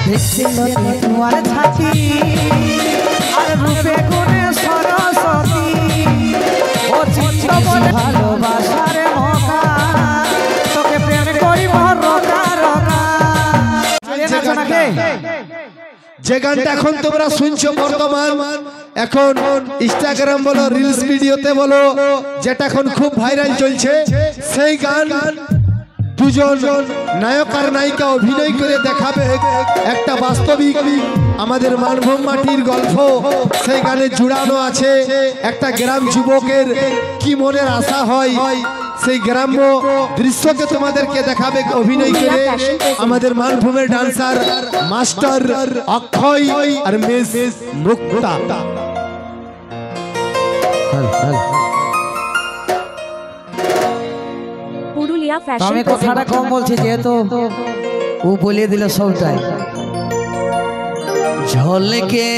দেখছিল তোমার ছাতি আর রূপে গুণে সরস্বতী ও চিত্ত বলে ভালোবাসার মকা তোকে প্রেম করিব রকা রকা। যে গানটা এখন তোমরা শুনছো বর্তমান এখন ইনস্টাগ্রাম বলো রিলস ভিডিওতে বলো যেটা এখন খুব ভাইরাল চলছে সেই গান দুজন নায়ক আর নায়িকা অভিনয় করে দেখাবে একটা বাস্তবিক আমাদের মানভূম মাটির গল্প সেই গানে জুড়ানো আছে। একটা গ্রাম যুবকের কি মনের আশা হয় সেই গ্রাম্য দৃশ্যকে তোমাদেরকে দেখাবে অভিনয় করে আমাদের মানভূমের ডান্সার মাস্টার অক্ষয় আর মিস মুক্তা। পুরুলিয়া ফ্যাশন আমি কথাটা কম বলছি যেহেতু ও বলে দিল সবটাই। ঝলকে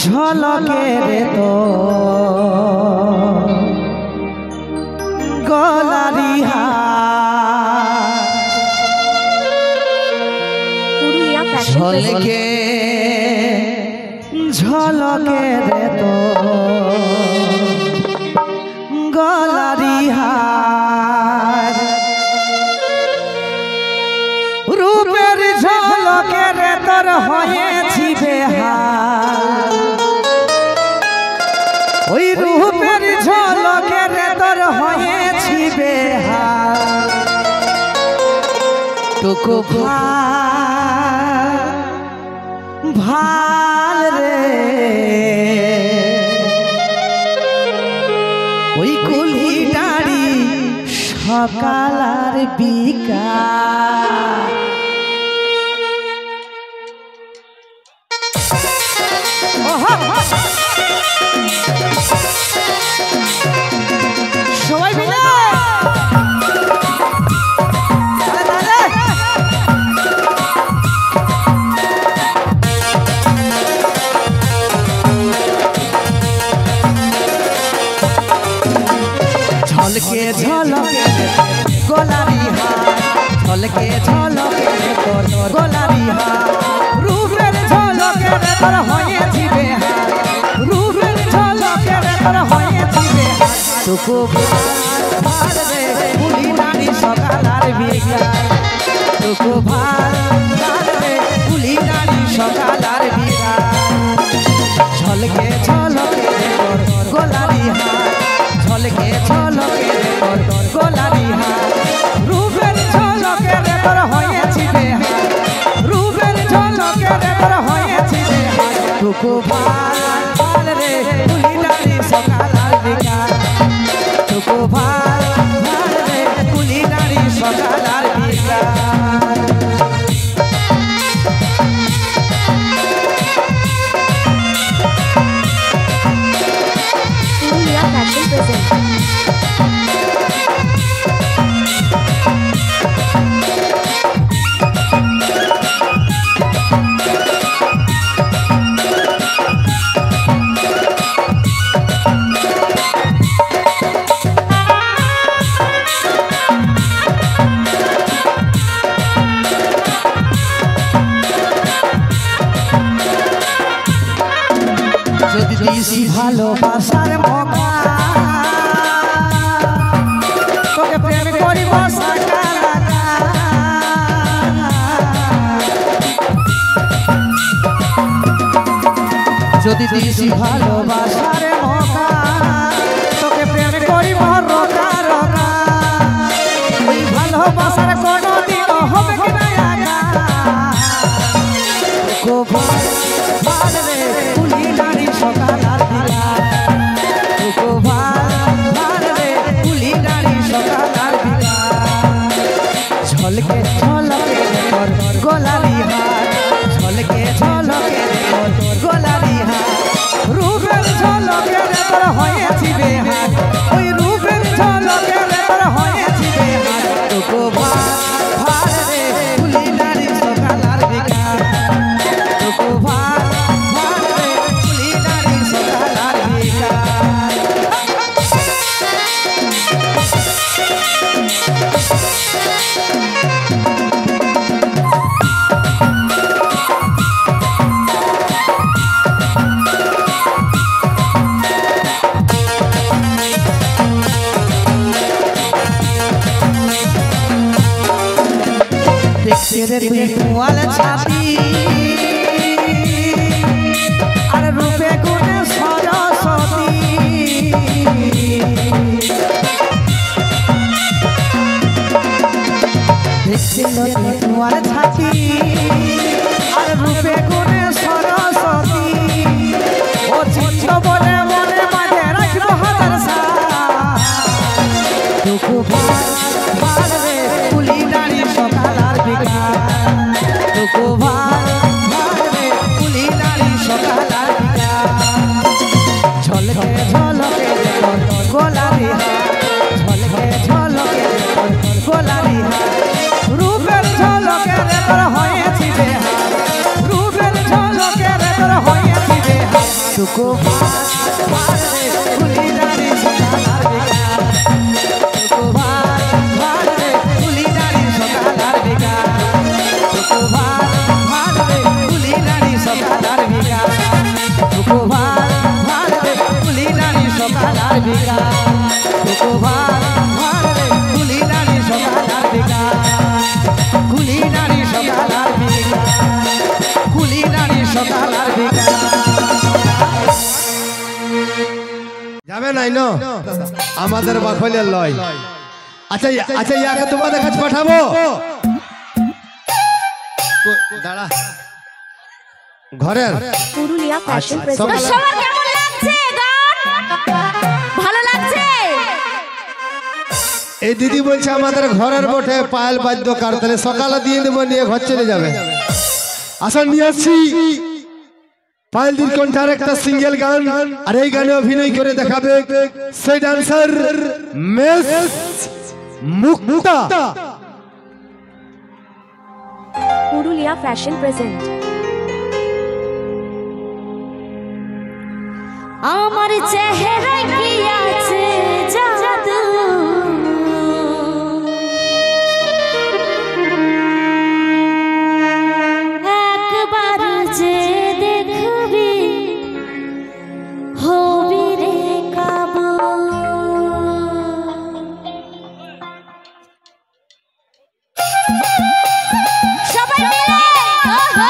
ঝলকে রে তো গলারি পুরুলিয়া ফ্যাশন ঝলকে ঝলকে রে তো গলারি হার রূপের ঝলকে রে তোর হয়েছি বেহাল ওই রূপের ঝলকে রে তোর হয়েছি বেহাল টুকু ভাল রে ওই কুলি ডাড়ি সকাল আর বিকাল সবাই মিলে ঝলকে ঝলকে গোলারি হার ঝলকে ঝলকে তোর গোলারি হার রূপের ঝলকে তোর হয়েছি বেহার রূপের ঝলকে তোর হয়েছি বেহার টুকু ভাল রে পুলি নারী সকাল আর বিকাল টুকু ভাল রে পুলি নারী সকাল আর বিকাল ঝলকে ঝলকে তোর গোলারি হার ঝলকে ঝলকে তোর গোলারি হার রূপের ঝলকে তোর হয়েছি বেহার রূপের ঝলকে তোর হয়েছি বেহার টুকু ভাল রে পুলি নারী সকাল আর বিকাল টুকু ভাল রে পুলি নারী সকাল আর বিকাল। পুরুলিয়া ফ্যাশন প্রেজেন্ট যদি দিছি ভালোবাসার মকা তোকে প্রেম করিব সাকা লাগা যদি দিছি ভালোবাসার মকা তোকে প্রেম করিব রকা রকা ওই ভালোবাসার কোনো দিন হবে কি না আগা খুব ভাল রে পুলি নারী সকাল আর বিকাল টুকু ভাল রে পুলি নারী সকাল আর বিকাল ঝলকে ঝলকে তোর গোলারি হার ঝলকে ঝলকে তোর গোলারি হার রূপের ঝলকে তোর হয়েছি বেহার ওই রূপের ঝলকে তোর হয়েছি বেহার টুকু ভাল রে পুলি নারী সকাল আর বিকাল টুকু ভাল রে পুলি নারী সকাল আর বিকাল। দেখতে রে তুই কুয়াল ছাতি আর রূপে গুণে সরস্বতী দেখতে তুই কুয়াল ছাতি আর রূপে গুণে সরস্বতী ও চিত্ত বলে মনে মাঝে রাখবো হাজার দুঃখ ভার রে কুলি দাঁড়ি সকাল আর বিকাল দুঃখ ভার রে কুলি দাঁড়ি সকাল আর বিকাল ঝলকে ঝলকে গোলাপি ঝলকে ঝলকে গোলাপি রূপের ঝলকে রে তোর হয়েছি বেহাল রূপের ঝলকে রে তোর হয়েছি বেহাল দুঃখ ভার রে কুলি দাঁড়ি সকাল আর বিকাল যাবে নাই না আমাদের বাখলের লয় আচ্ছা আচ্ছা ইয়াকে তোমাদের কাছে পাঠাবো দাঁড়া ঘরের পুরুলিয়া ফ্যাশন প্রেজেন্ট সকালে- সবার কেমন লাগছে গান ভালো লাগছে এই দিদি বলছে আমাদের ঘরের বটে পায়েল বাদ্যকার তাহলে সকালে দিয়ে দেবো নিয়ে ঘর চলে যাবে আসল নিয়ে আসছি পায়েল দির কণ্ঠার একটা সিঙ্গেল গান আর এই গানে অভিনয় করে দেখাবে সেই ডান্সার মিস মুক্তা পুরুলিয়া ফ্যাশন প্রেজেন্ট আমার চেহারায় কি আছে জাদু একবার যে দেখবি হবি রে কাবু সবাই মিলে ওহো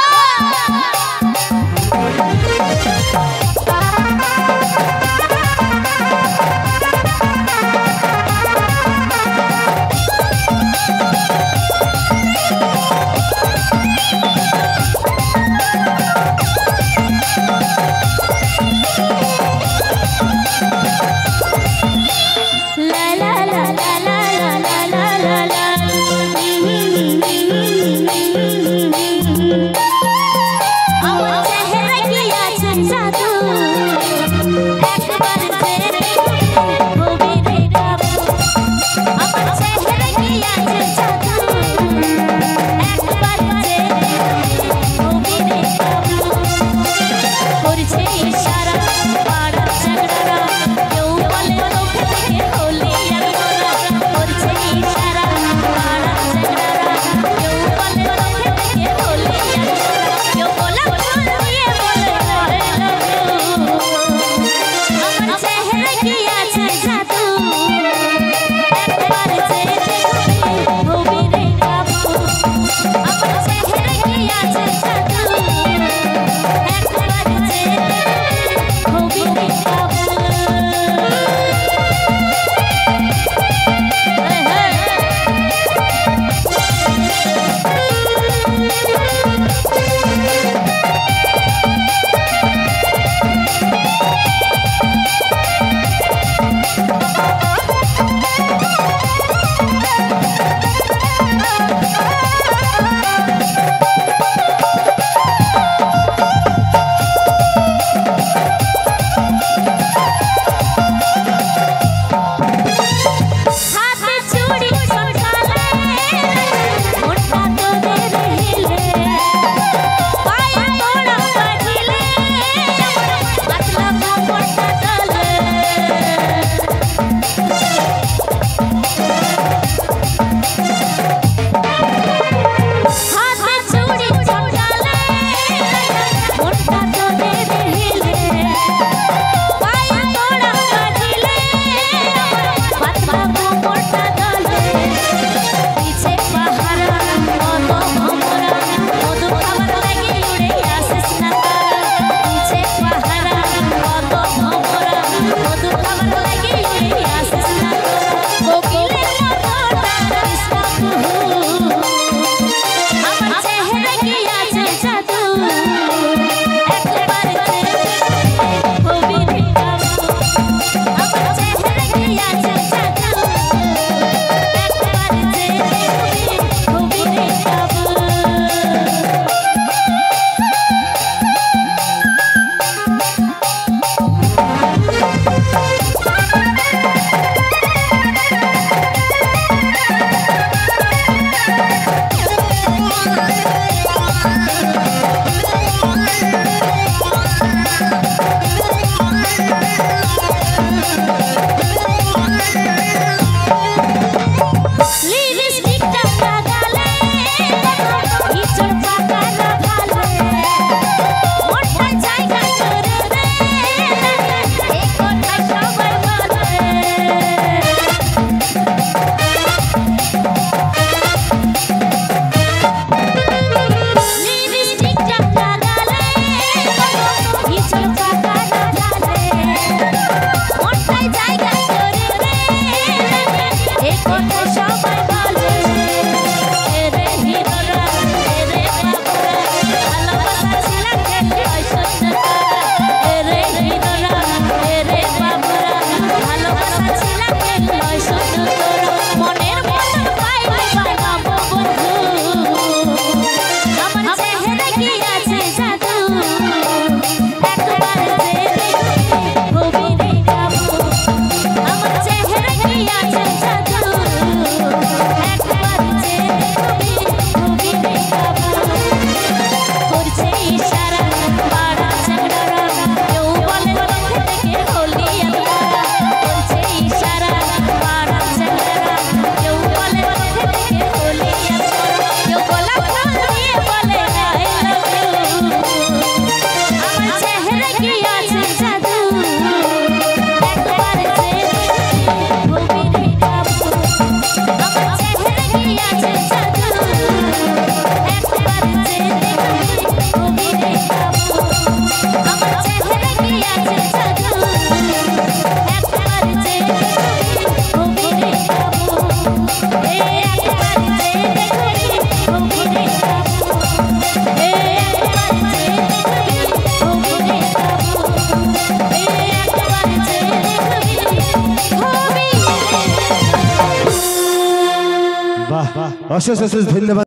অশেষ অশেষ ধন্যবাদ।